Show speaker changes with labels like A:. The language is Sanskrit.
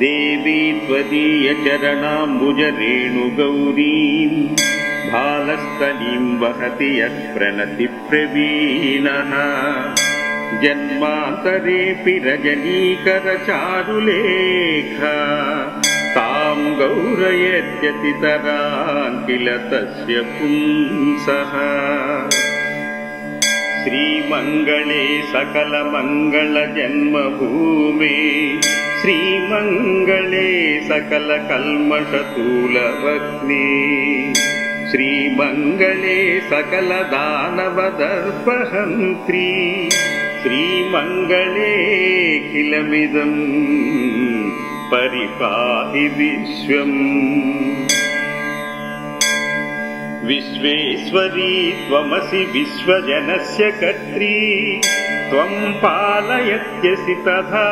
A: देवी त्वदीयचरणाम्बुजरेणुगौरीं भालस्थलीं वहति यः प्रणतिप्रवीणः जन्मान्तरेऽपि रजनीकरचारुलेखा तां गौरयत्यतितरान् किल तस्य पुंसः। श्रीमङ्गले सकलमङ्गलजन्मभूमे श्रीमङ्गले सकलकल्मषतूलवग्ने श्रीमङ्गले सकलदानवदर्पहन्त्री श्रीमङ्गलेऽखिलमिदं परिपाहि विश्वम्। विश्वेश्वरी त्वमसि विश्वजनस्य कर्त्री त्वं पालयत्यसि तथा